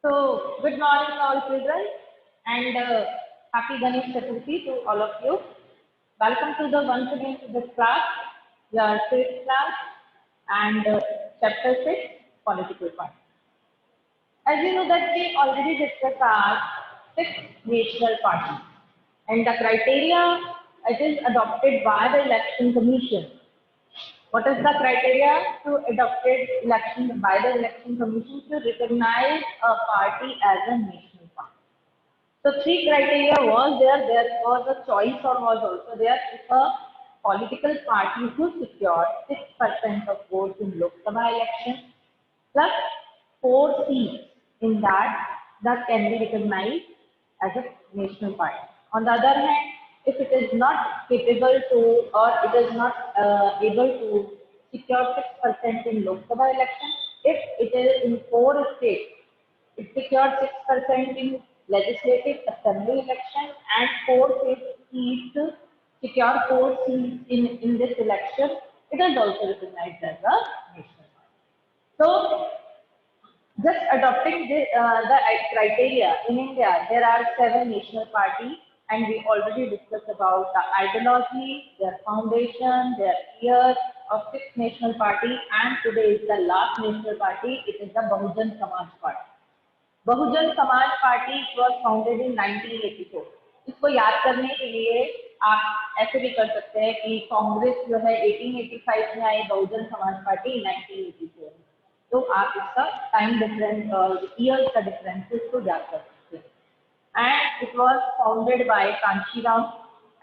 So, good morning, all children, and happy Ganesh Chaturthi to all of you. Welcome to the once again to this class, your sixth class, and chapter 6, political party. As you know that we already discussed our six national parties, and the criteria it is adopted by the election commission. What is the criteria to adopted election by the election commission to recognize a party as a national party? So three criteria was there. There was a choice or was also there. If a political party who secured 6% of votes in Lok Sabha election plus 4 seats in that can be recognized as a national party. On the other hand, if it is not capable to or it is not able to secure 6% in Lok Sabha election, if it is in 4 states, it secured 6% in legislative assembly election and 4 seats secure 4 seats in this election, it is also recognized as a national party. So just adopting the criteria in India, there are 7 national parties, and we already discussed about the ideology, their foundation, their year of 6th national party, and today is the last national party. It is the Bahujan Samaj Party. Bahujan Samaj party was founded in 1984। इसको याद करने के लिए आप ऐसे भी कर सकते हैं कि कांग्रेस जो है 1885 में आई, बहुजन समाज पार्टी 1984 में। तो आप इसका टाइम डिफरेंस और ईयर का डिफरेंसेस को याद कर सकते हैं। And it was founded by Kanshiram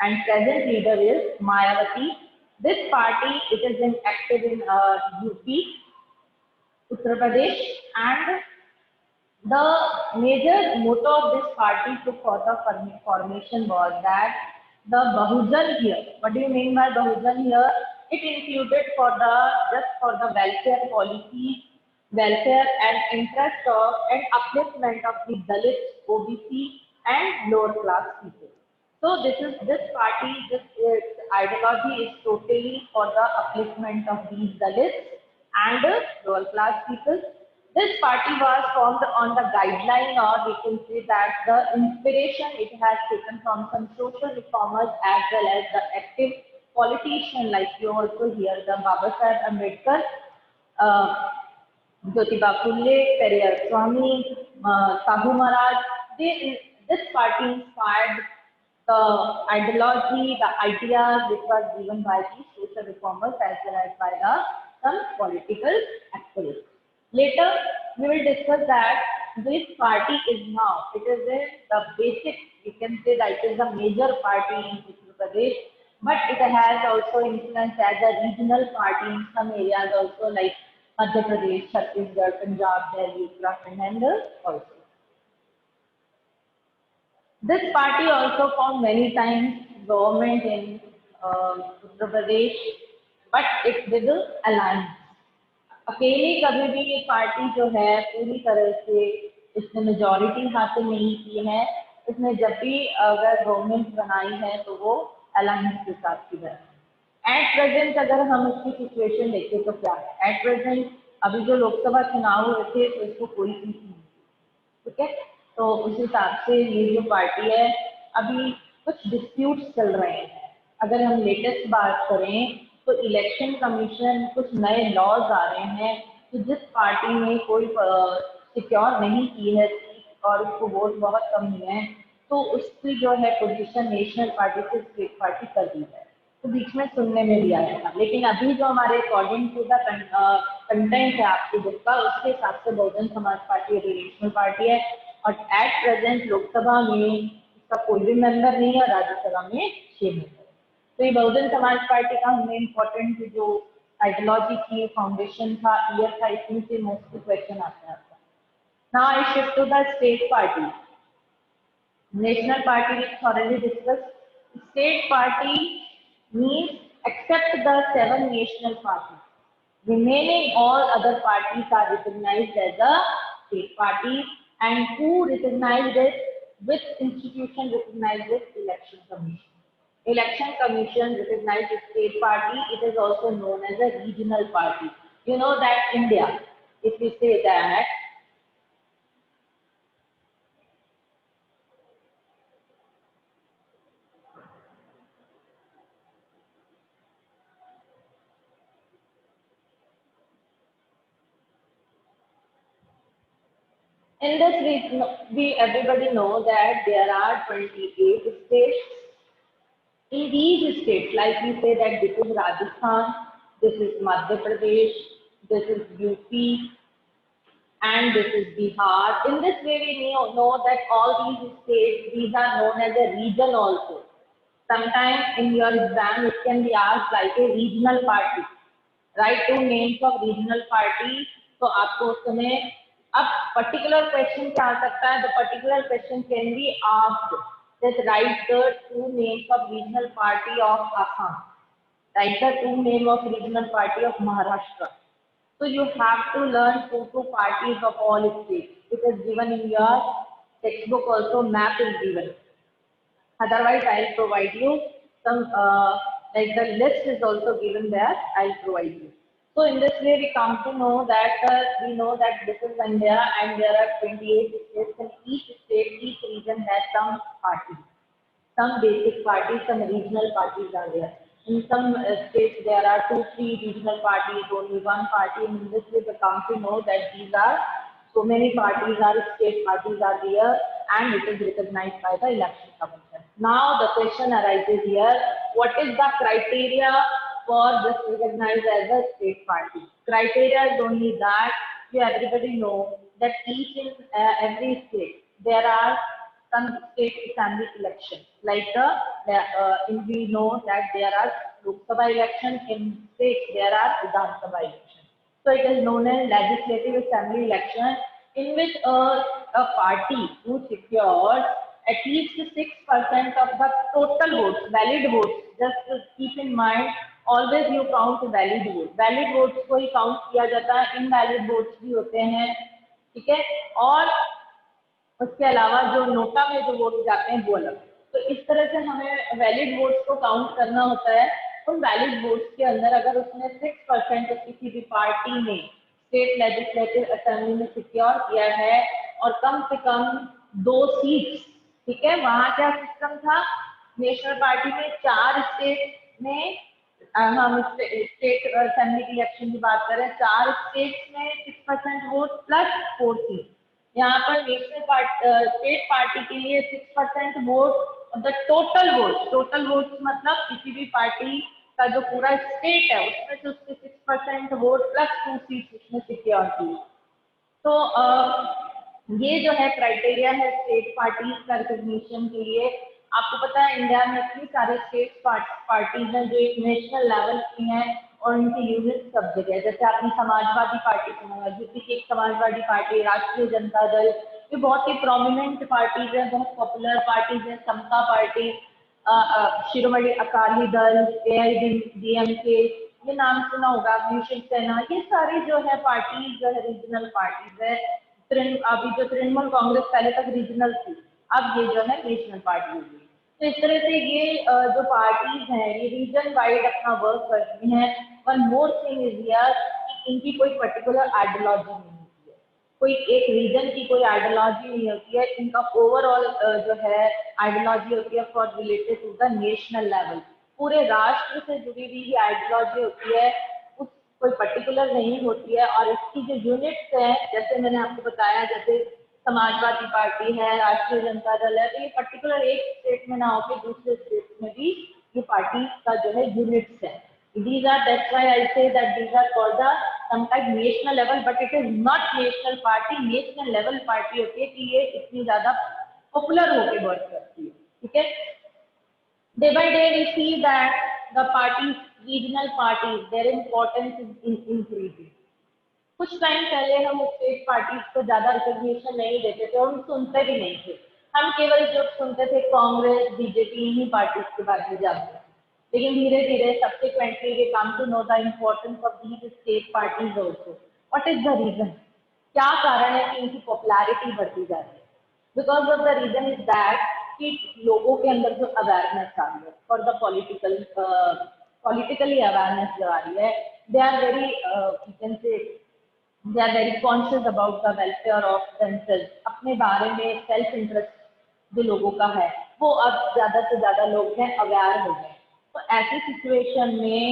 and present leader is Mayawati. This party it is in active in UP, Uttar Pradesh, and the major motto of this party for the formation was that the Bahujan here. What do you mean by Bahujan here? It included for the welfare policy, welfare and interest of and upliftment of the Dalits, OBC and lower class people. So this party, this ideology is totally for the upliftment of these Dalits and lower class people. This party was formed on the guideline, or we can say that the inspiration it has taken from some social reformers as well as the active politician, like you also hear the Baba Saheb Ambedkar, Jyotiba Phule, Periyar Swamy, Sahu Maharaj. This party inspired the ideology, the ideas which was given by the social reformers as well as by some political activists. Later, we will discuss that this party is now, it is in the basic, we can say that it is a major party in Uttar Pradesh, but it has also influence as a regional party in some areas also like Madhya Pradesh, Chhattisgarh, Punjab, Delhi, Uttarakhand and also. This party also formed many times government in Uttar Pradesh, but it did alliance. अकेले कभी भी ये party जो है पूरी तरह से इसने मेजॉरिटी हासिल नहीं की है। इसने जब भी अगर गवर्नमेंट बनाई है तो वो अलायंस के साथ की है। एट प्रेजेंट अगर हम इसकी सिचुएशन देखें तो क्या है, एट प्रेजेंट अभी जो लोकसभा चुनाव हुए थे तो इसको कोई सीट नहीं, ठीक है। तो उस हिसाब से ये जो पार्टी है अभी कुछ डिस्प्यूट्स चल रहे हैं। अगर हम लेटेस्ट बात करें तो इलेक्शन कमीशन कुछ नए लॉज आ रहे हैं, तो जिस पार्टी ने कोई सिक्योर नहीं की है और उसको वोट बहुत कम हुए हैं तो उसकी जो है पोजीशन नेशनल पार्टी से स्टेट पार्टी कर दी है। तो बीच में सुनने में भी आया था, लेकिन अभी जो हमारे अकॉर्डिंग टू द कंटेंट है आपकी बुक का, उसके हिसाब से बहुजन समाज पार्टी अभी नेशनल पार्टी है और एट प्रेजेंट लोकसभा में इसका कोई भी मेंबर नहीं है, राज्यसभा में 6 मेंबर। तो ये बहुजन समाज पार्टी का हमने इम्पोर्टेंट जो आइडियोलॉजी की फाउंडेशन था, ईयर था, इसमें से मोस्टली क्वेश्चन आता है। Now I shift to the state party. National party we thoroughly discussed. State party means except the 7 national parties, remaining all other parties are recognized as a state party, and who recognized it with institution recognized with election commission. Election Commission recognized state party. It is also known as a regional party. You know that India, if we say that In this, we everybody know that there are 28 states. In these states, like we say that this is Rajasthan, this is Madhya Pradesh, this is UP, and this is Bihar. In this way, we know that all these states, these are known as a region also. Sometimes in your exam, it can be asked like a regional party. Write two names of regional party. तो आपको उस समय अब particular question क्या आ सकता है? The particular question can be asked. Just write the two names of regional party of Assam. Write the two name of regional party of Maharashtra. So you have to learn two parties of all states. It is given in your textbook also, map is given. Otherwise, I'll provide you some, like the list is also given there, I'll provide you. So in this way, we come to know that, we know that this is India and there are 28 states, and each state, each region has some parties. Some basic parties, some regional parties are there. In some states, there are 2-3 regional parties, only one party. And in this way, we come to know that these are so many parties are state parties are there, and it is recognized by the election commission. Now the question arises here: what is the criteria for this recognized as a state party? Criteria is only that you everybody know that each in every state there are some state assembly elections. Like we know that there are Lok Sabha elections, in states there are Vidhan Sabha elections. So it is known as legislative assembly election, in which a party who secures at least 6% of the total votes, valid votes. Just to keep in mind, always you count valid votes. Valid votes को ही count किया जाता है, invalid votes भी होते हैं, ठीक है? और उसके अलावा जो नोटा में जो वोट जाते हैं वो अलग। तो इस तरह से हमें वैलिड वोट्स को काउंट करना होता है। उन वैलिड वोट्स के अंदर अगर उसने 6% किसी भी पार्टी ने स्टेट लेजिस्लेटिव असेंबली में सिक्योर किया है और कम से कम 2 सीट्स, ठीक है? वहां क्या सिस्टम था? नेशनल पार्टी में 4 स्टेट में, हम स्टेट असेंबली की इलेक्शन की बात करें, 4 स्टेट्स में 6% वोट प्लस 4 सीट। यहाँ पर नेशनल स्टेट पार्टी के लिए 6% वोट, द टोटल वोट मतलब किसी भी पार्टी का जो पूरा स्टेट है उसमें से उसके 6% वोट प्लस 2 सीट उसने सिक्योर की। तो ये जो है क्राइटेरिया है स्टेट पार्टीज का रिकॉग्निशन के लिए। आपको पता है इंडिया में इतनी सारे स्टेट पार्टीज हैं जो एक नेशनल लेवल की हैं और उनकी यूनिट सब जगह, जैसे आपने समाजवादी पार्टी सुना होगा, यूपी की एक समाजवादी पार्टी, राष्ट्रीय जनता दल, ये बहुत ही प्रोमिनेंट पार्टीज है, बहुत पॉपुलर पार्टीज है। समता पार्टी, शिरोमणि अकाली दल, AIDMK, ये नाम सुना होगा, शिवसेना, ये सारी जो है पार्टीज जो है रीजनल पार्टीज है। अभी जो तृणमूल कांग्रेस पहले तक रीजनल थी, अब ये जो है नेशनल पार्टी हो गई। तो इस तरह से ये जो पार्टीज हैं ये रीजन वाइड अपना वर्क करती हैं। One more thing is here, इनकी कोई पर्टिकुलर आइडियोलॉजी नहीं होती है, कोई एक रीजन की कोई आइडियोलॉजी नहीं होती है, इनका ओवरऑल जो है आइडियोलॉजी होती है for related to the national level, पूरे राष्ट्र से जुड़ी हुई आइडियोलॉजी होती है, उस कोई पर्टिकुलर नहीं होती है। और इसकी जो यूनिट्स हैं, जैसे मैंने आपको बताया, जैसे समाजवादी पार्टी है, राष्ट्रीय जनता दल है, तो ये पर्टिकुलर एक स्टेट में ना होकर दूसरे स्टेट में भी ये पार्टी का जो है यूनिट्स है। These are, that's why I say that these are called the sometimes national level, but it is not national party, national level party होती है कि ये इतनी ज्यादा पॉपुलर होके वर्क करती है, ठीक है? Day by day we see that the parties, regional parties, their importance is increasing. कुछ टाइम पहले हम स्टेट पार्टीज को ज्यादा रिकॉग्निशन नहीं देते थे और हम सुनते भी नहीं थे, हम केवल जो सुनते थे कांग्रेस, बीजेपी, इन्हीं पार्टीज के बारे में जानते थे। लेकिन धीरे धीरे subsequently we come to know the importance of these state parties also. What is the reason? क्या कारण है कि इनकी पॉपुलैरिटी बढ़ती जा रही है? Because of the reason is that कि लोगों के अंदर जो अवेयरनेस आ रही है फॉर द पॉलिटिकली अवेयरनेस जो आ रही है, they are very you can say they are very conscious about the welfare of themselves, अपने बारे में सेल्फ इंटरेस्ट जो लोगों का है वो अब ज्यादा से ज्यादा लोग हैं अवेयर हो गए। तो ऐसी सिचुएशन में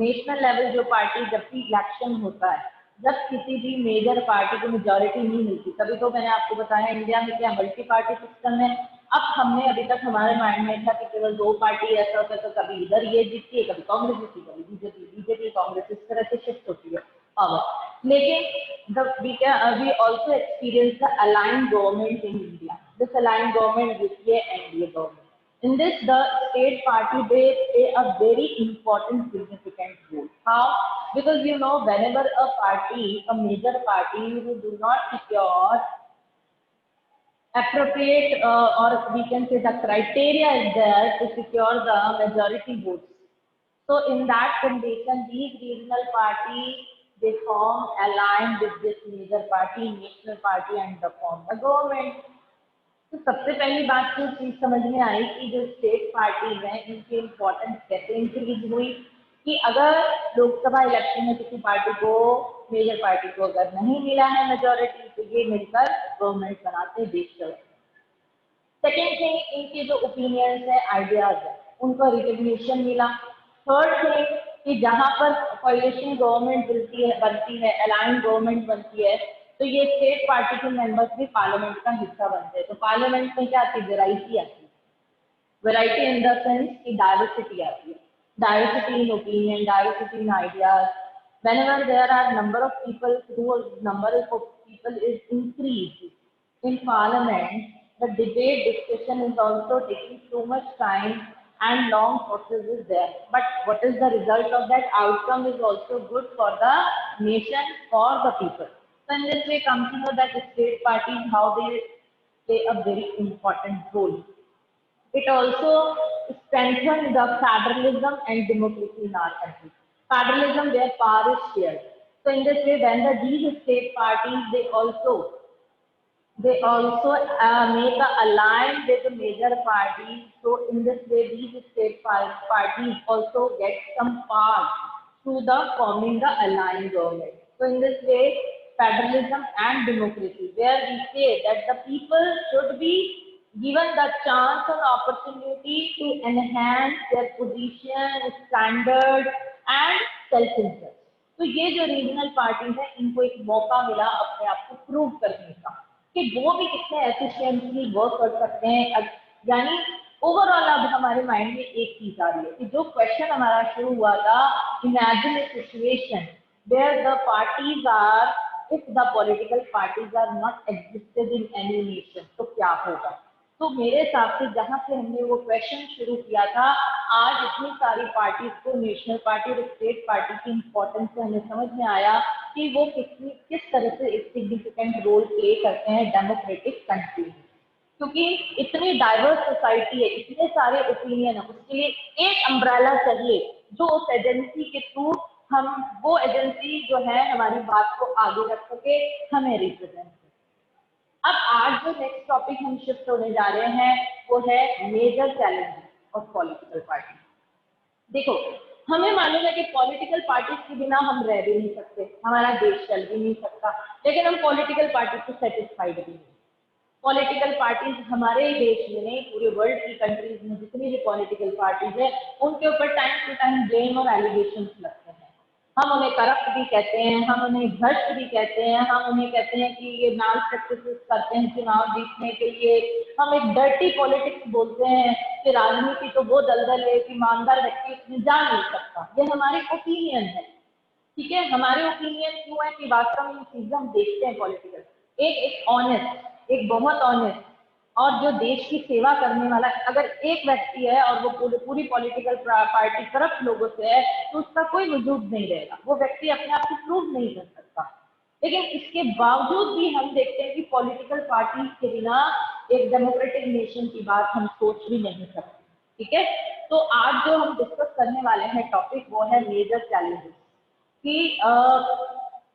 नेशनल लेवल जो पार्टी जब भी इलेक्शन होता है जब किसी भी मेजर पार्टी को मेजोरिटी नहीं मिलती, तभी तो मैंने आपको बताया इंडिया में क्या मल्टी पार्टी सिस्टम है। अब हमने अभी तक हमारे माइंड में था कि केवल दो पार्टी ऐसा होता है, तो कभी इधर ये जीतती है, कभी कांग्रेस जीतती, कभी बीजेपी, बीजेपी कांग्रेस, इस तरह से शिफ्ट होती है पावर। लेकिन we also experience the aligned government in India. This aligned government is the NDA government. In this, the state party they play a very important significant role. How? Because you know, whenever a party, a major party, who do not secure appropriate or we can say the criteria is there to secure the majority votes. So in that condition, these regional parties they form aligned with this major party, national party, and the form the government. तो सबसे पहली बात तो चीज समझ में आई कि जो स्टेट पार्टीज हैं इनकी इम्पोर्टेंस कैसे इंक्रीज हुई कि अगर लोकसभा इलेक्शन में किसी पार्टी को, मेजर पार्टी को अगर नहीं मिला है मेजोरिटी, तो ये मिलकर गवर्नमेंट बनाते देश चलाते। सेकेंड थिंग, इनके जो ओपिनियंस है, आइडियाज है, उनको रिकग्निशन मिला। थर्ड थिंग कि जहां पर कोalition गवर्नमेंट बनती है, अलायंस गवर्नमेंट बनती है, तो ये स्टेट पार्टी के मेंबर्स भी पार्लियामेंट का हिस्सा बनते हैं। तो पार्लियामेंट में क्या आती है? वेराइटी आती है। वेराइटी इन द सेंस की डाइवर्सिटी आती है, diversity in opinion, diversity in ideas. whenever there are number of people who number of people is increased in parliament, the debate discussion is also taking too much time and long process is there, but what is the result of that? Outcome is also good for the nation, for the people. So in this way come to know that state parties how they play a very important role. It also strengthens the federalism and democracy in our country. Federalism, where power is shared. So in this way, when these state parties, they also make a alliance with the major parties. So in this way, these state parties also get some power through the forming the alliance government. So in this way, federalism and democracy, where we say that the people should be given the chance and opportunity to enhance their position, standard and self-interest. तो ये जो regional parties है इनको एक मौका मिला अपने आप को प्रूव करने का कि वो भी कितने एफिशिएंटली वर्क कर सकते हैं। यानी ओवरऑल अब हमारे माइंड में एक चीज आ रही है कि जो क्वेश्चन हमारा शुरू हुआ था, imagine a situation where the parties are, if the political parties are not existed in any nation, तो क्या होगा। तो मेरे हिसाब से जहां से हमने वो क्वेश्चन शुरू किया था, आज इतनी सारी पार्टीज को, नेशनल पार्टी और स्टेट पार्टी की इम्पोर्टेंस से हमें समझ में आया कि वो किस तरह से एक सिग्निफिकेंट रोल प्ले करते हैं डेमोक्रेटिक कंट्री में। क्योंकि इतनी डाइवर्स सोसाइटी है, इतने सारे ओपिनियन है, उसके लिए एक अम्ब्रेला चाहिए जो उस एजेंसी के थ्रू हम, वो एजेंसी जो है हमारी बात को आगे रख सके, हमें रिप्रेजेंट। अब आज जो नेक्स्ट टॉपिक हम शिफ्ट होने जा रहे हैं वो है major challenges of political party. देखो, हमें मालूम है कि पॉलिटिकल पार्टीज के बिना हम रह भी नहीं सकते, हमारा देश चल भी नहीं सकता, लेकिन हम पॉलिटिकल पार्टी से सेटिस्फाइड भी नहीं। पॉलिटिकल पार्टीज हमारे देश में नहीं, पूरे वर्ल्ड की कंट्रीज में जितनी भी पॉलिटिकल पार्टीज है उनके ऊपर टाइम टू टाइम ब्लेम और एलिगेशन लगते हैं। हम उन्हें करप्ट भी कहते हैं, हम उन्हें भ्रष्ट भी कहते हैं, हम उन्हें कहते हैं कि ये माल प्रैक्टिसेस करते हैं चुनाव जीतने के लिए, हम एक डर्टी पॉलिटिक्स बोलते हैं कि राजनीति तो वो दलदल है कि ईमानदार व्यक्ति इसमें जा नहीं सकता। ये हमारे ओपिनियन है, ठीक है। हमारे ओपिनियन क्यों है कि वास्तव में ये चीजें हम देखते हैं पॉलिटिकल, एक ऑनेस्ट, एक बहुत ऑनेस्ट और जो देश की सेवा करने वाला अगर एक व्यक्ति है और वो पूरी पॉलिटिकल पार्टी करप्ट लोगों से है, तो उसका कोई वजूद नहीं रहेगा, वो व्यक्ति अपने आप को प्रूव नहीं कर सकता। लेकिन इसके बावजूद भी हम देखते हैं कि पॉलिटिकल पार्टी के बिना एक डेमोक्रेटिक नेशन की बात हम सोच भी नहीं सकते, ठीक है। तो आज जो हम डिस्कस करने वाले हैं टॉपिक वो है मेजर चैलेंजेस, कि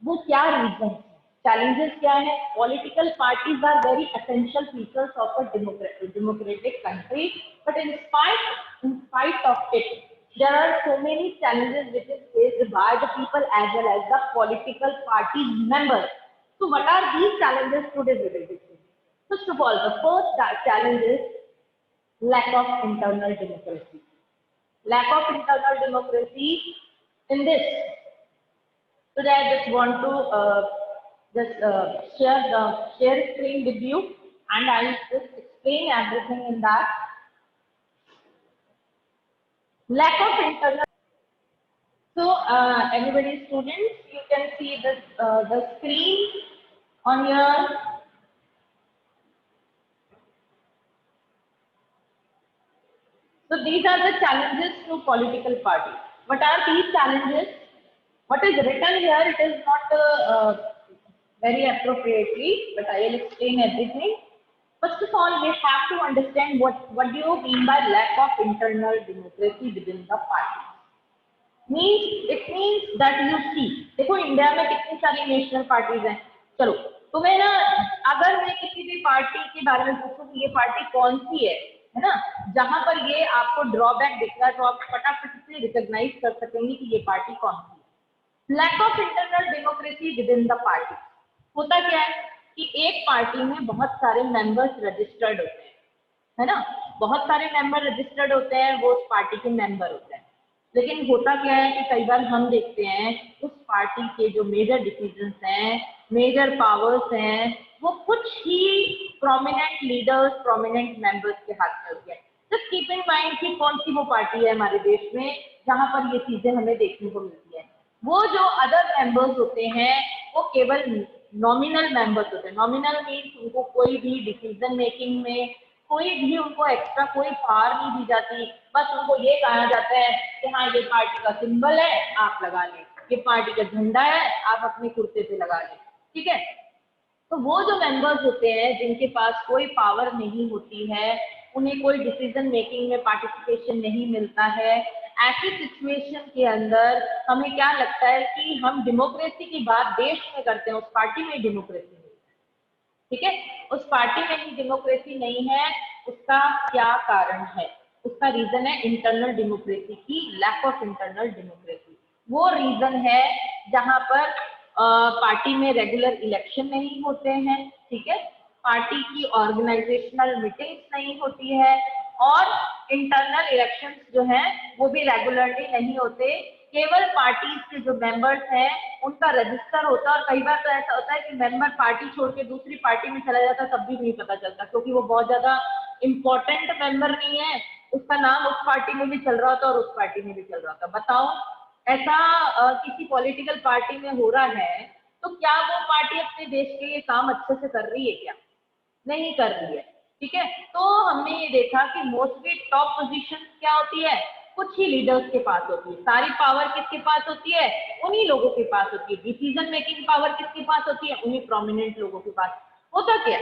वो क्या रीजन है, challenges क्या है। Political parties are very essential features of a democratic country, but in spite of it, there are so many challenges which is faced by the people as well as the political party members. So what are these challenges today we will discuss? First of all, the first challenge is lack of internal democracy. Lack of internal democracy in this. Today I just want to share screen with you, and I'll just explain everything in that. Lack of internal. So everybody, students, you can see this the screen on your. So these are the challenges to political parties. What are these challenges? What is written here, it is not very appropriately, but I will explain everything. First of all, we have to understand what do you mean by lack of internal democracy within the party. It means that you see, देखो India में कितनी सारी national parties हैं. चलो तुम्हें ना, अगर मैं किसी भी पार्टी के बारे में पूछूं कि ये पार्टी कौन सी है ना, जहां पर ये आपको ड्रॉबैक दिख रहा है, तो आप फटाफट से रिकॉग्नाइज कर सकेंगे कि ये पार्टी कौन सी है. Lack of internal democracy within the party. होता क्या है कि एक पार्टी में बहुत सारे मेंबर्स रजिस्टर्ड होते हैं, है ना, बहुत सारे मेंबर रजिस्टर्ड होते हैं, वो उस पार्टी के मेंबर होते हैं. लेकिन होता क्या है कि कई बार हम देखते हैं उस पार्टी के जो मेजर डिसीजंस हैं, मेजर पावर्स हैं, वो कुछ ही प्रोमिनेंट लीडर्स, प्रोमिनेंट मेंबर्स के हाथ में होती है. जस्ट कीप इन माइंड कि कौन सी वो पार्टी है हमारे देश में जहां पर ये चीजें हमें देखने को मिलती है. वो जो अदर मेंबर्स होते हैं वो केवल नॉमिनल मेंबर्स होते हैं. नॉमिनल मीन्स उनको कोई भी डिसीजन मेकिंग में कोई भी उनको एक्स्ट्रा कोई पावर नहीं दी जाती. बस उनको ये कहा जाता है कि हाँ ये पार्टी का सिंबल है, आप लगा लें, ये पार्टी का झंडा है, आप अपने कुर्ते पे लगा लें. ठीक है. तो वो जो मेंबर्स होते हैं जिनके पास कोई पावर नहीं होती है, उन्हें कोई डिसीजन मेकिंग में पार्टिसिपेशन नहीं मिलता है, ऐसी सिचुएशन के अंदर हमें क्या लगता है कि हम डेमोक्रेसी की बात देश में करते हैं, उस पार्टी में डेमोक्रेसी नहीं है. ठीक है. उस पार्टी में ही डेमोक्रेसी नहीं है. उसका क्या कारण है? उसका रीजन है इंटरनल डेमोक्रेसी की लैक ऑफ इंटरनल डेमोक्रेसी. वो रीजन है जहां पर पार्टी में रेगुलर इलेक्शन नहीं होते हैं. ठीक है. पार्टी की ऑर्गेनाइजेशनल मीटिंग्स नहीं होती है, और इंटरनल इलेक्शंस जो हैं वो भी रेगुलरली नहीं होते. केवल पार्टी के जो मेंबर्स हैं उनका रजिस्टर होता है, और कई बार तो ऐसा होता है कि मेंबर पार्टी छोड़ के दूसरी पार्टी में चला जाता है, तब भी नहीं पता चलता, क्योंकि वो बहुत ज्यादा इम्पोर्टेंट मेंबर नहीं है, उसका नाम उस पार्टी में भी चल रहा होता है और उस पार्टी में भी चल रहा होता है. बताओ, ऐसा किसी पॉलिटिकल पार्टी में हो रहा है तो क्या वो पार्टी अपने देश के लिए काम अच्छे से कर रही है? क्या नहीं कर रही है. ठीक है. तो हमने ये देखा कि मोस्टली टॉप पोजीशन क्या होती है, कुछ ही लीडर्स के पास होती है. सारी पावर किसके पास होती है? उन्हीं लोगों के पास होती है. डिसीजन मेकिंग पावर किसके पास होती है? उन्हीं प्रोमिनेंट लोगों के पास. होता क्या,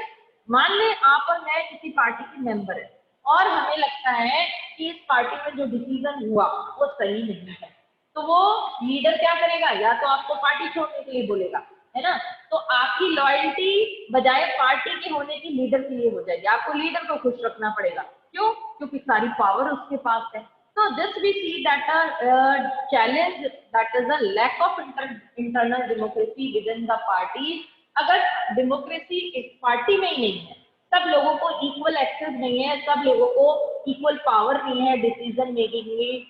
मान ले आप और मैं किसी पार्टी के मेंबर है, और हमें लगता है कि इस पार्टी में जो डिसीजन हुआ वो सही नहीं है, तो वो लीडर क्या करेगा? या तो आपको पार्टी छोड़ने के लिए बोलेगा, है ना. तो आपकी लॉयल्टी बजाय पार्टी के होने की लीडर के लिए हो जाएगी. आपको लीडर को खुश रखना पड़ेगा. क्यों? क्योंकि सारी पावर उसके पास है. So this we see that a challenge, that is a lack of internal democracy within the party. अगर डेमोक्रेसी एक पार्टी में ही नहीं है, सब लोगों को इक्वल एक्सेस नहीं है, सब लोगों को इक्वल पावर नहीं है डिसीजन मेकिंग में,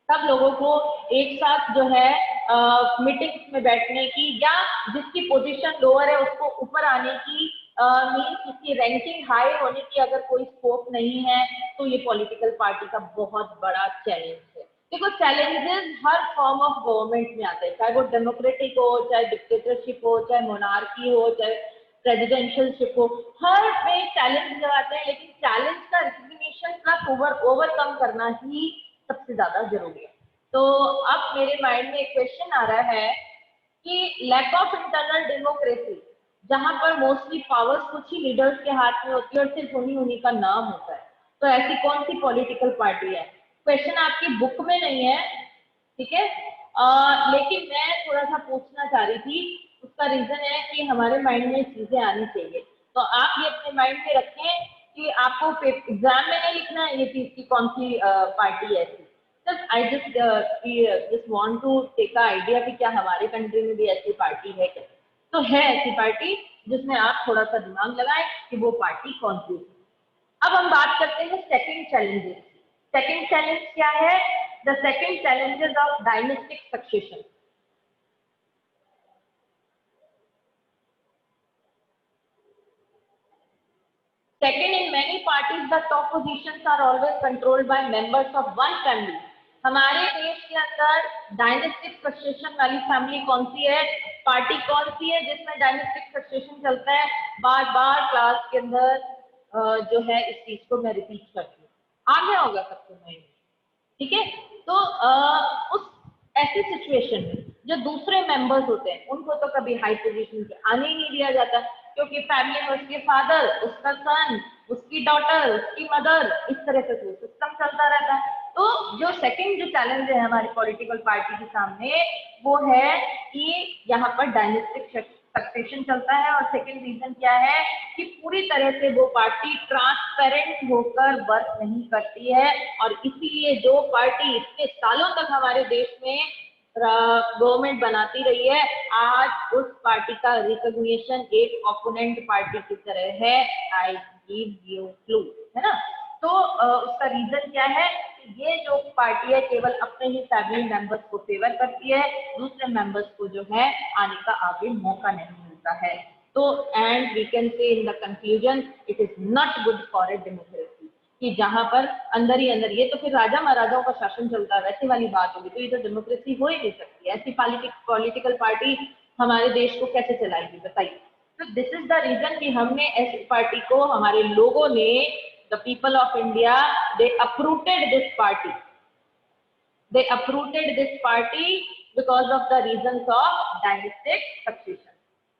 सब लोगों को एक साथ जो है मीटिंग्स में बैठने की, या जिसकी पोजीशन लोअर है उसको ऊपर आने की, मीन्स उसकी रैंकिंग हाई होने की अगर कोई स्कोप नहीं है, तो ये पॉलिटिकल पार्टी का बहुत बड़ा चैलेंज है. देखो, challenges her form of government में आते हैं, चाहे वो डेमोक्रेटिक हो, चाहे डिक्टेटरशिप हो, चाहे मोनार्की हो, चाहे प्रेसिडेंशियलशिप हो, हर में चैलेंज आते हैं. लेकिन चैलेंज का रिकग्निशन प्लस ओवरकम करना ही सबसे ज्यादा जरूरी है. तो अब मेरे माइंड में एक क्वेश्चन आ रहा है कि लैक ऑफ इंटरनल डेमोक्रेसी, जहां पर मोस्टली पावर्स कुछ ही लीडर्स के हाथ में होती है और सिर्फ उन्हीं का नाम होता है, तो ऐसी कौन सी पॉलिटिकल पार्टी है? क्वेश्चन आपकी बुक में नहीं है. ठीक है. लेकिन मैं थोड़ा सा पूछना चाह रही थी. उसका रीजन है कि हमारे माइंड में चीजें आनी चाहिए. तो आप ये अपने माइंड में रखें कि आपको एग्जाम में नहीं लिखना है ये चीज की कौन सी पार्टी है ऐसी. Just I just want to take a idea कि क्या हमारे कंट्री में भी ऐसी पार्टी है क्या. तो है ऐसी पार्टी जिसमें आप थोड़ा सा दिमाग लगाएं कि वो पार्टी कौन सी. अब हम बात करते हैं सेकंड चैलेंजेस. सेकंड चैलेंज क्या है? The second challenges of dynastic succession. Second, in many parties the top positions are always controlled by members of one family. हमारे देश के अंदर डायनेस्टिक सक्सेशन वाली फैमिली कौन सी है, पार्टी कौन सी है जिसमें डायनेस्टिक सक्सेशन चलता है? बार बार क्लास के अंदर जो है इस चीज को मैं रिपीट करती हूँ, आ गया होगा सबको नहीं, ठीक है। तो उस ऐसी सिचुएशन में जो दूसरे मेंबर्स होते हैं उनको तो कभी हाई पोजीशन पे आने ही नहीं दिया जाता, क्योंकि फैमिली में उसके फादर, उसका सन, उसकी डॉटर, उसकी मदर, इस तरह से तो सिस्टम चलता रहता है। तो जो सेकंड जो चैलेंज है हमारी पॉलिटिकल पार्टी के सामने वो है कि यहाँ पर डायनेस्टिक सक्सेशन चलता है, और सेकंड रीजन क्या है कि पूरी तरह से वो पार्टी ट्रांसपेरेंट होकर वर्क नहीं करती है, और इसीलिए जो पार्टी इतने सालों तक हमारे देश में गवर्नमेंट बनाती रही है, आज उस पार्टी का रिकॉग्निशन एक ओपोनेंट पार्टी की तरह है। आई गिव यू क्लू, है ना। तो उसका रीजन क्या है? ये जो पार्टी है केवल अपने ही फैमिली मेंबर्स को फेवर करती है, दूसरे मेंबर्स को जो है आने का आगे मौका नहीं मिलता है। तो and we can say in the conclusion it is not good for a democracy, कि जहां पर अंदर ही अंदर ये तो फिर राजा महाराजाओं का शासन चलता है, वैसी वाली बात होगी, तो ये तो डेमोक्रेसी हो ही नहीं सकती। ऐसी पॉलिटिकल पार्टी हमारे देश को कैसे चलाएगी बताइए। तो दिस इज द रीजन कि हमने ऐसी पार्टी को, हमारे लोगों ने, the people of India, they uprooted this party. They uprooted this party because of the reasons of dynastic succession.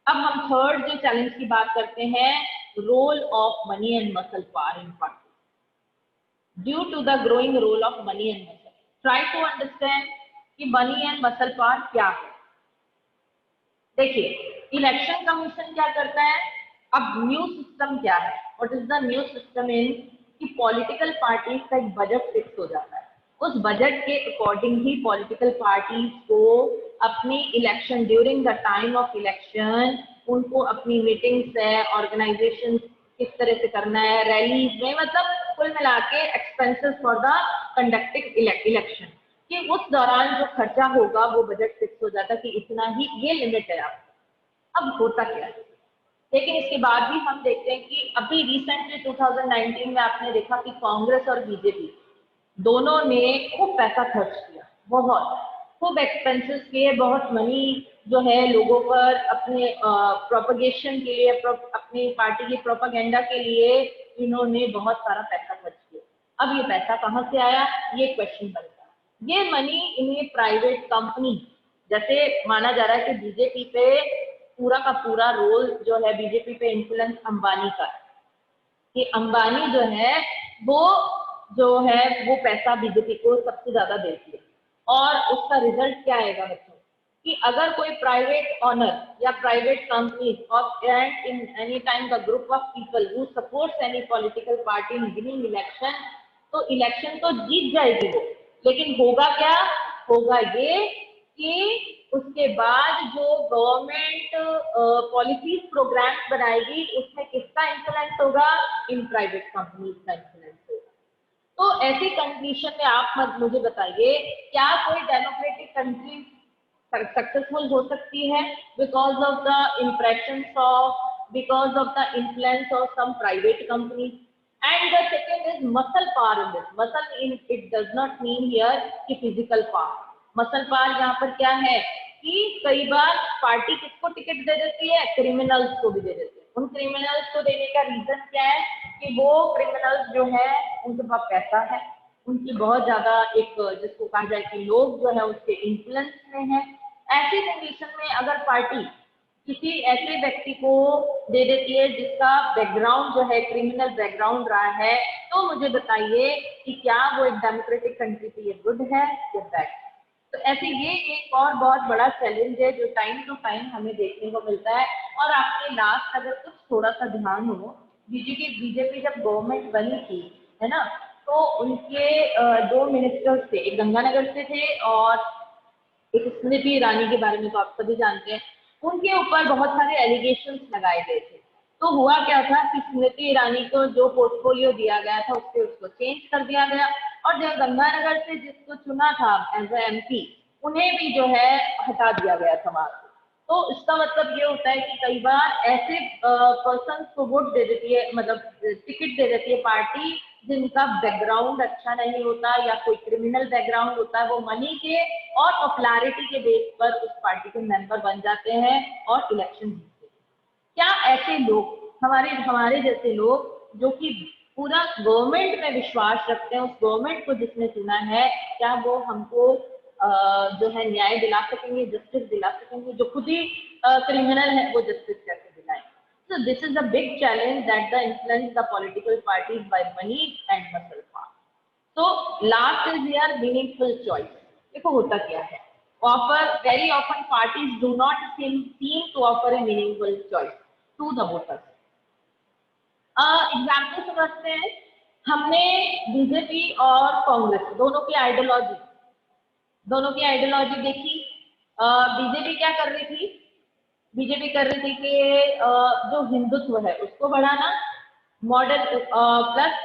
अब हम थर्ड जो चैलेंज की बात करते हैं, role of money and muscle power in party. Due to the growing role of money and muscle, try to understand कि money and muscle power क्या है. देखिए, इलेक्शन कमीशन क्या करता है? अब न्यू सिस्टम क्या है? What is the new system in कि पॉलिटिकल पार्टीज का एक बजट फिक्स हो जाता है, उस बजट के अकॉर्डिंग ही पॉलिटिकल पार्टीज को अपनी election, during the time of election उनको अपनी मीटिंग्स है, ऑर्गेनाइजेशन किस तरह से करना है, रैलीज में, मतलब कुल मिला के expenses for the conducting election, कि उस दौरान जो खर्चा होगा वो बजट फिक्स हो जाता है कि इतना ही, ये लिमिट है आपका। अब होता क्या है, लेकिन इसके बाद भी हम देखते हैं कि अभी रिसेंटली 2019 में आपने देखा कि कांग्रेस और बीजेपी दोनों ने खूब पैसा खर्च किया, बहुत खूब एक्सपेंसेस किए, बहुत मनी जो है लोगों पर अपने प्रोपगेशन के लिए, अपनी पार्टी की प्रोपागेंडा के लिए इन्होंने बहुत सारा पैसा खर्च किया। अब ये पैसा कहाँ से आया, ये क्वेश्चन बनता है। ये मनी इन्हें प्राइवेट कंपनी, जैसे माना जा रहा है कि बीजेपी पे पूरा का पूरा रोल जो है, बीजेपी पे इन्फ्लुएंस अंबानी का है, कि अंबानी जो है वो पैसा बीजेपी को सबसे ज्यादा देती है, और उसका रिजल्ट क्या आएगा बच्चों, कि अगर कोई प्राइवेट ऑनर या private company of in any time the group of people who supports any political party in winning election, तो इलेक्शन तो जीत जाएगी वो, लेकिन होगा क्या, होगा ये कि उसके बाद जो गवर्नमेंट पॉलिसीज प्रोग्राम्स बनाएगी उसमें किसका इन्फ्लुएंस होगा, इन प्राइवेट कंपनीज का इन्फ्लुएंस होगा। तो ऐसी कंडीशन में आप मुझे बताइए, क्या कोई डेमोक्रेटिक कंट्री सक्सेसफुल हो सकती है because of the impressions of, because of the influence of some private companies? And the second is muscle power in this. Muscle in it does not mean here कि physical power. Muscle power यहाँ पर क्या है कि कई बार party किसको ticket दे देती है, क्रिमिनल्स को भी दे देती है। उन क्रिमिनल्स को देने का रीजन क्या है कि वो क्रिमिनल्स जो है उनके पास पैसा है, उनकी बहुत ज्यादा एक जिसको कहा जाए कि लोग जो है उसके इन्फ्लुएंस में है। ऐसी कंडीशन में अगर पार्टी किसी ऐसे व्यक्ति को दे देती है जिसका बैकग्राउंड जो है क्रिमिनल बैकग्राउंड रहा है, तो मुझे बताइए कि क्या वो एक डेमोक्रेटिक कंट्री के लिए गुड है या बैड? तो ऐसे ये एक और बहुत बड़ा चैलेंज है जो टाइम टू टाइम हमें देखने को मिलता है। और आपके लास्ट अगर कुछ थोड़ा सा ध्यान हो, बीजेपी जब गवर्नमेंट बनी थी, है ना, तो उनके दो मिनिस्टर्स थे, एक गंगानगर से थे और एक स्मृति ईरानी के बारे में तो आप सभी जानते हैं। उनके ऊपर बहुत सारे एलिगेशंस लगाए गए थे। तो हुआ क्या था कि स्मृति ईरानी को जो पोर्टफोलियो दिया गया था उसको चेंज कर दिया गया, और जो गंगानगर से जिसको चुना था एज ए एमपी, उन्हें भी जो है हटा दिया गया था वहां से। तो इसका मतलब ये होता है कि कई बार ऐसे पर्सन को वोट दे देती है, मतलब टिकट दे देती है पार्टी जिनका बैकग्राउंड अच्छा नहीं होता या कोई क्रिमिनल बैकग्राउंड होता है, वो मनी के और पॉपुलैरिटी के बेस पर उस पार्टी के मेंबर बन जाते हैं और इलेक्शन जीतते हैं। क्या ऐसे लोग, हमारे हमारे जैसे लोग जो कि पूरा गवर्नमेंट में विश्वास रखते हैं, उस गवर्नमेंट को जिसने चुना है, क्या वो हमको जो है न्याय दिला सकेंगे, जस्टिस दिला सकेंगे? जो खुद ही क्रिमिनल है वो जस्टिस कैसे दिलाएं? So this is a big challenge that the influence the political parties by money and muscle power. So last is here meaningful choice. देखो होता क्या है, offer very often parties do not seem to offer a meaningful choice to the voters. Example समझते हैं। हमने BJP और कांग्रेस दोनों की आइडियोलॉजी देखी। बीजेपी क्या कर रही थी? बीजेपी कर रही थी कि जो हिंदुत्व है उसको बढ़ाना, मॉडर्न प्लस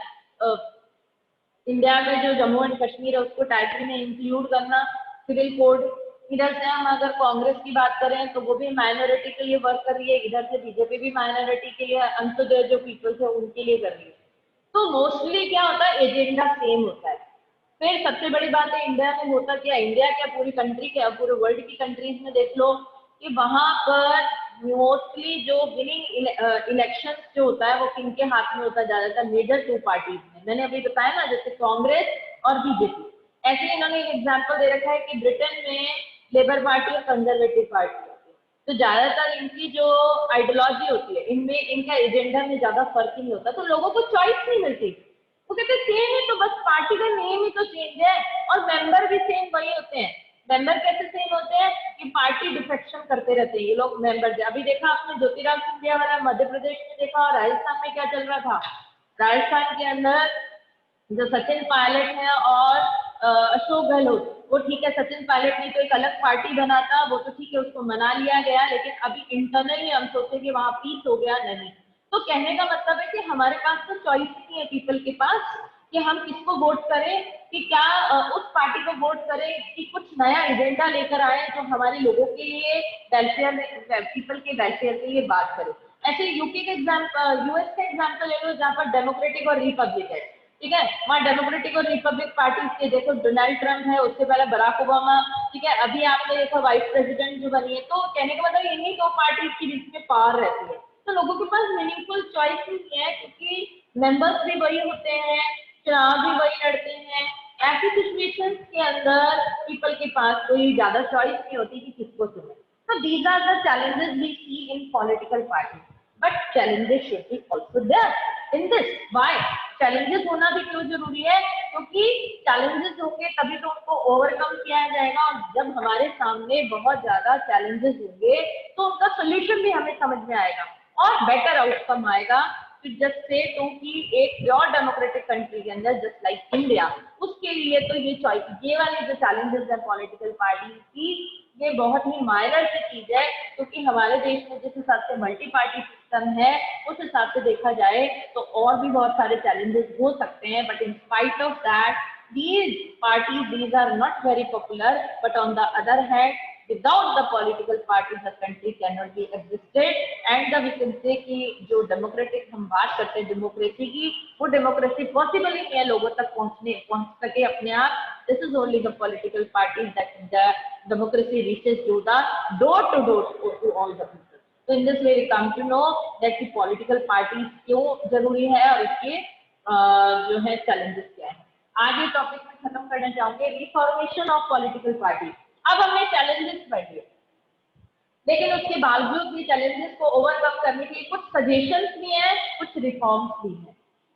इंडिया में जो जम्मू एंड कश्मीर है उसको टाइटल में इंक्लूड करना, सिविल कोड। इधर से हम अगर कांग्रेस की बात करें तो वो भी माइनॉरिटी के लिए वर्क कर रही है, इधर से बीजेपी भी माइनॉरिटी के लिए, अंत्योदय जो पीपल्स है उनके लिए कर रही है। तो मोस्टली क्या होता है, एजेंडा सेम होता है। फिर सबसे बड़ी बात है इंडिया में होता क्या, इंडिया क्या पूरी कंट्री क्या, पूरे वर्ल्ड की कंट्रीज में देख लो कि वहां पर मोस्टली जो विनिंग इलेक्शन जो होता है वो किनके हाथ में होता है? ज्यादातर मेजर टू पार्टीज में। मैंने अभी बताया ना, जैसे कांग्रेस और बीजेपी। ऐसे इन्होंने एक एग्जाम्पल दे रखा है कि ब्रिटेन में लेबर पार्टी और कंजर्वेटिव पार्टी होती है, तो ज्यादातर इनकी जो आइडियोलॉजी होती है इनमें इनका एजेंडा में ज्यादा फर्क ही नहीं होता, तो लोगों को चॉइस नहीं मिलती। वो कहते सेम है, तो बस पार्टी का नेम ही तो चेंज है और मेंबर भी सेम वही होते हैं। मेंबर कैसे सेम होते हैं कि पार्टी डिफेक्शन करते रहते हैं ये लोग मेंबर। अभी देखा आपने ज्योतिराव सिंधिया वाला मध्य प्रदेश में देखा, और राजस्थान में क्या चल रहा था? राजस्थान के अंदर जो सचिन पायलट है और अशोक गहलोत, वो ठीक है, सचिन पायलट ने तो एक अलग पार्टी बना था, वो तो ठीक है, उसको मना लिया गया, लेकिन अभी इंटरनली हम सोचे कि वहां पीस हो गया, नहीं। तो कहने का मतलब है कि हमारे पास तो चॉइस नहीं है पीपल के पास कि हम किसको वोट करें, कि क्या उस पार्टी को वोट करें कि कुछ नया एजेंडा लेकर आए जो हमारे लोगों के लिए वेलफेयर, पीपल के वेलफेयर के लिए बात करे। ऐसे यूके का एग्जाम्पल, यूएस का एग्जाम्पल ले लो, जहाँ पर डेमोक्रेटिक और रिपब्लिक है, ठीक है, वहाँ डेमोक्रेटिक और रिपब्लिक पार्टी के देखो, डोनाल्ड ट्रंप है, उससे पहले बराक ओबामा, ठीक है, अभी आपने देखा वाइस प्रेसिडेंट जो बनी है। तो कहने का मतलब इन्हीं दो पार्टी के बीच में पावर रहती है, तो लोगों के पास मीनिंगफुल चॉइस नहीं है, क्योंकि मेंबर्स भी वही होते हैं, चुनाव भी वही लड़ते हैं। ऐसी सिचुएशंस के अंदर पीपल के पास कोई ज्यादा चॉइस नहीं होती कि किसको चुने। तो these are the challenges we see in political party, but challenges should be also there in this. Why challenges होना भी क्यों जरूरी है? क्योंकि चैलेंजेस होंगे तभी तो उनको ओवरकम किया जाएगा, और जब हमारे सामने बहुत ज्यादा चैलेंजेस होंगे तो उनका सोल्यूशन भी हमें समझ में आएगा और बेटर आउटकम आएगा। तो जस्ट से तो कि एक प्योर डेमोक्रेटिक कंट्री के अंदर जस्ट लाइक इंडिया, उसके लिए तो ये चॉइस, ये वाली जो चैलेंजेस है पॉलिटिकल पार्टी की, ये बहुत ही माइनर सी चीज है, क्योंकि हमारे देश में जिस हिसाब से मल्टी पार्टी सिस्टम है उस हिसाब से देखा जाए तो और भी बहुत सारे चैलेंजेस हो सकते हैं। But in spite of that these parties, these are not very popular, but on the other hand, without the political parties the country cannot be existed, and the we can say कि जो democratic हम बात करते हैं democracy की, वो democracy possible ही नहीं है लोगों तक पहुंच सके अपने आप। This is only the political parties that the democracy reaches to the door to all the people. तो in this way we come to know that की पॉलिटिकल पार्टीज क्यों जरूरी है और इसके जो है चैलेंजेस क्या है। आगे टॉपिक में खत्म करना चाहूंगे रिफॉर्मेशन ऑफ पॉलिटिकल पार्टी। अब हमने चैलेंजेस पढ़ लिए, लेकिन उसके बावजूद भी चैलेंजेस को ओवरकम करने के लिए कुछ सजेशंस भी हैं, कुछ रिफॉर्म्स भी हैं।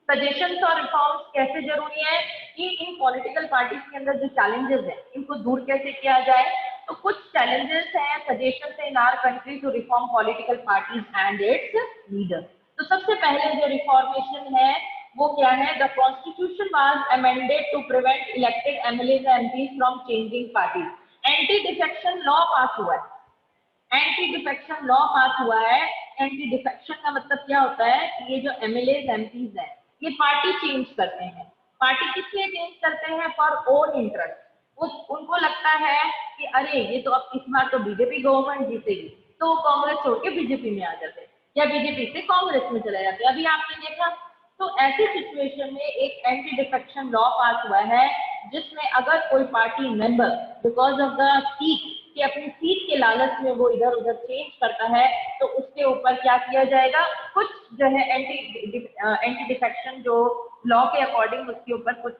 सजेशंस और रिफॉर्म्स कैसे जरूरी है कि इन पॉलिटिकल पार्टीज के अंदर जो चैलेंजेस हैं इनको दूर कैसे किया जाए। तो कुछ चैलेंजेस हैं, suggestions in our country to reform political parties and its leader. तो सबसे पहले जो रिफॉर्मेशन है वो क्या है? The constitution was amended to prevent elected MLA and MPs from changing party. Anti defection law pass हुआ है। एंटी डिफेक्शन लॉ पास हुआ है। एंटी डिफेक्शन का मतलब क्या होता है कि ये जो एमएलए एमपीज हैं ये पार्टी चेंज करते हैं। पार्टी किस लिए चेंज करते हैं? For own interest. उनको लगता है कि अरे ये तो अब इस बार तो बीजेपी गवर्नमेंट जीतेगी, तो कांग्रेस छोड़ के बीजेपी में आ जाते या बीजेपी से कांग्रेस में चले जाते। अभी आपने देखा, तो ऐसी सिचुएशन में एक एंटी डिफेक्शन लॉ पास हुआ है, जिसमें अगर कोई party member because of the seat कि अपनी सीट के लालच में वो इधर उधर चेंज करता है, तो उसके ऊपर क्या किया जाएगा, कुछ जो है एंटी डिफेक्शन जो लॉ के अकॉर्डिंग उसके ऊपर कुछ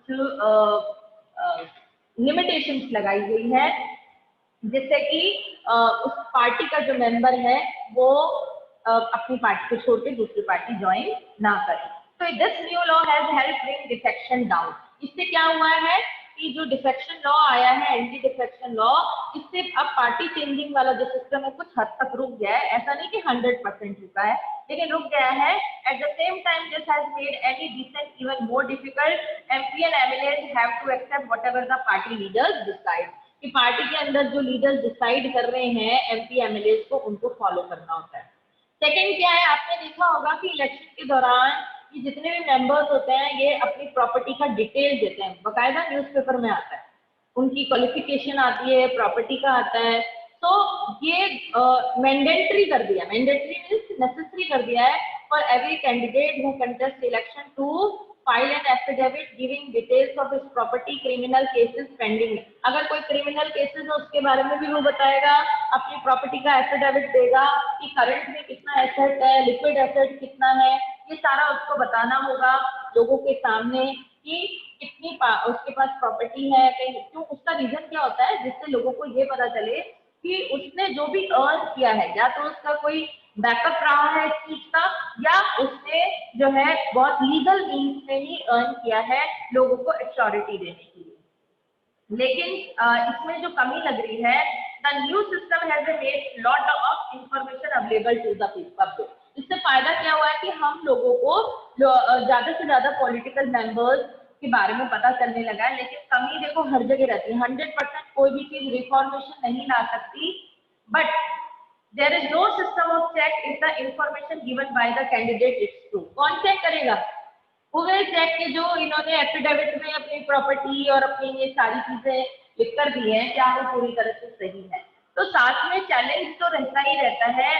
लिमिटेशंस लगाई गई है, जिससे कि उस पार्टी का जो मेंबर है वो अपनी पार्टी को छोड़ के दूसरी पार्टी ज्वाइन ना करे। तो this new law has help bring defection down. इससे क्या हुआ है कि जो डिफेक्शन लॉ आया है, एंटी डिफेक्शन लॉ, इससे अब पार्टी चेंजिंग वाला जो सिस्टम है कुछ हद तक रुक गया है। ऐसा नहीं कि 100% रुका है, लेकिन रुक गया है। At the same time this has made any dissent even more difficult. MP and MLA have to accept whatever the party leaders decide, कि पार्टी के अंदर जो लीडर्स डिसाइड कर रहे हैं एमपी एमएलए को, उनको फॉलो करना होता है। सेकंड क्या है, आपने देखा होगा कि इलेक्शन के दौरान ये जितने भी मेंबर्स होते हैं ये अपनी प्रॉपर्टी का डिटेल देते हैं, बकायदा न्यूज़पेपर में आता है, उनकी क्वालिफिकेशन आती है, प्रॉपर्टी का आता है। तो ये मैंडेटरी कर दिया, मैंडेटरी मीन्स नेसेसरी कर दिया है for every candidate who contest election to file an affidavit giving details of his property, criminal cases pending. अगर कोई क्रिमिनल केसेस है उसके बारे में भी वो बताएगा, अपनी प्रॉपर्टी का एफिडेविट देगा कि करंट में कितना एसेट है, लिक्विड एसेट कितना है, ये सारा उसको बताना होगा लोगों के सामने कि कितनी उसके पास प्रॉपर्टी है, कहीं क्यों, उसका रीजन क्या होता है, जिससे लोगों को ये पता चले कि उसने जो भी अर्न किया है या तो उसका कोई बैकअप रहा है इस चीज का, या उसने जो है बहुत लीगल मीन्स में ही अर्न किया है लोगों को एश्योरिटी देने के लिए। लेकिन इसमें जो कमी लग रही है, the new system has made lot of information available to the public. इससे फायदा क्या हुआ है कि हम लोगों को ज्यादा से ज्यादा पॉलिटिकल मेंबर्स के बारे में पता चलने लगा है। लेकिन कमी देखो हर जगह रहती है, 100% कोई भी चीज रिफॉर्मेशन नहीं ला सकती, but there is no system of check if the information given by the candidate is true. कौन चेक करेगा? वो विल चेक के जो इन्होंने एफिडेविट में अपनी प्रॉपर्टी और अपनी ये सारी चीजें लिख कर दी है, क्या वो पूरी तरह से सही है। तो साथ में चैलेंज तो रहता ही रहता है,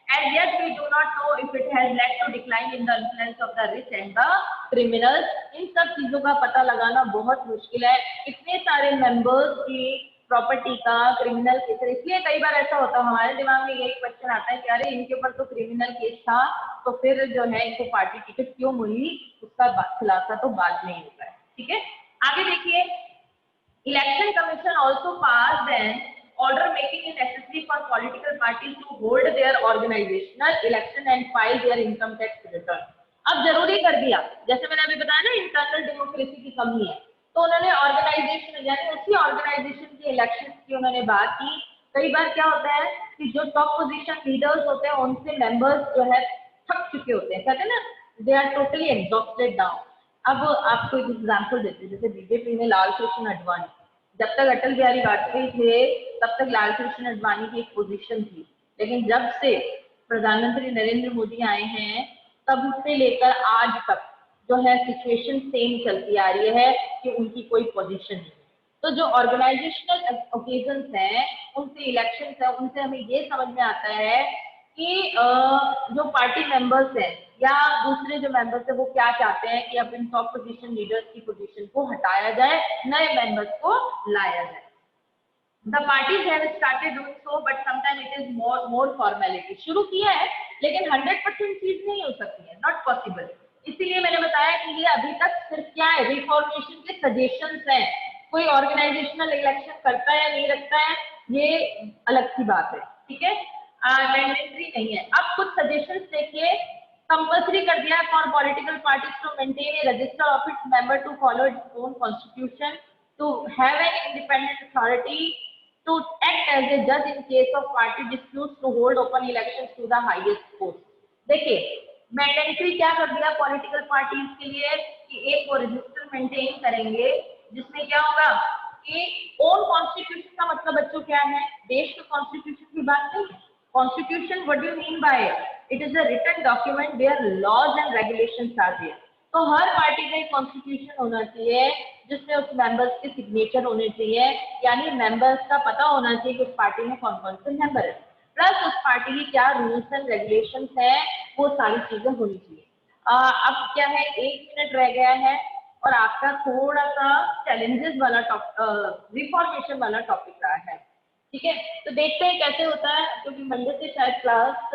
and yet we do not know if it has led to decline in the influence of the rich and the criminals। इन सब चीजों का पता लगाना बहुत मुश्किल है। इतने सारे मेंबर्स की प्रॉपर्टी का क्रिमिनल केस, इसलिए कई बार ऐसा होता है हमारे दिमाग में यही क्वेश्चन आता है कि अरे इनके ऊपर तो क्रिमिनल केस था, तो फिर जो है इनको पार्टी टिकट क्यों मिली, उसका खुलासा तो बाद में ही होता है। ठीक है, आगे देखिए, election commission also pass an order making it necessary for political parties to hold their organizational election and file their income tax return। अब जरूरी कर दिया, जैसे मैंने अभी बताया ना इंटरनल डेमोक्रेसी की कमी है, तो उन्होंने ऑर्गेनाइजेशन यानी उसी ऑर्गेनाइजेशन के इलेक्शन की उन्होंने बात की। कई बार क्या होता है कि जो टॉप पोजीशन लीडर्स होते हैं उनसे मेंबर्स जो है थक चुके होते हैं, कहते हैं ना, they are totally exhausted down. अब आपको एक एग्जाम्पल देते हैं, जैसे बीजेपी में लाल कृष्ण आडवाणी, जब तक अटल बिहारी वाजपेयी थे तब तक लाल कृष्ण आडवाणी की एक पोजीशन थी, लेकिन जब से प्रधानमंत्री नरेंद्र मोदी आए हैं तब से लेकर आज तक जो है सिचुएशन सेम चलती आ रही है कि उनकी कोई पोजीशन नहीं। तो जो ऑर्गेनाइजेशनल ओकेजन्स हैं, उनसे इलेक्शंस है, उनसे हमें ये समझ में आता है कि जो पार्टी मेंबर्स हैं या दूसरे जो मेंबर्स हैं वो क्या चाहते हैं कि अब इन टॉप पोजीशन लीडर्स की पोजीशन को हटाया जाए, नए मेंबर्स को लाया जाए। The parties have started doing so, but sometimes it is more formality। शुरू किया है लेकिन 100% चीज नहीं हो सकती है, नॉट पॉसिबल। इसीलिए मैंने बताया कि ये अभी तक सिर्फ क्या है, रिफॉर्मेशन के सजेशंस हैं। कोई ऑर्गेनाइजेशनल इलेक्शन करता है या नहीं रखता है ये अलग सी बात है, ठीक है, मैंडेटरी नहीं है। अब कुछ सजेशंस देखिए, कंपल्सरी कर दिया for political parties to maintain a register of its member, to follow its own constitution, to have an independent authority, to act as a judge in case of party disputes, to hold open elections to the highest post। देखिए mandatory क्या कर दिया political parties के लिए कि एक वो register maintain करेंगे जिसमें क्या होगा कि ओन कॉन्स्टिट्यूशन का मतलब बच्चों क्या है, देश के कॉन्स्टिट्यूशन की बात नहीं है। Constitution what do you mean by it is a written document where laws and regulations are there. तो हर पार्टी का एक कॉन्स्टिट्यूशन होना चाहिए जिसमें उस मेंबर्स के सिग्नेचर होने चाहिए, यानी मेंबर्स का पता होना चाहिए कि उस पार्टी में कौन कौन से मेंबर है। प्लस उस पार्टी की क्या रूल्स एंड रेगुलेशंस है, वो सारी चीजें होनी चाहिए। अब क्या है, 1 मिनट रह गया है और आपका थोड़ा सा चैलेंजेस वाला रिफॉर्मेशन वाला टॉपिक रहा है, ठीक है। तो देखते हैं कैसे होता है, क्योंकि मंडे से शायद क्लास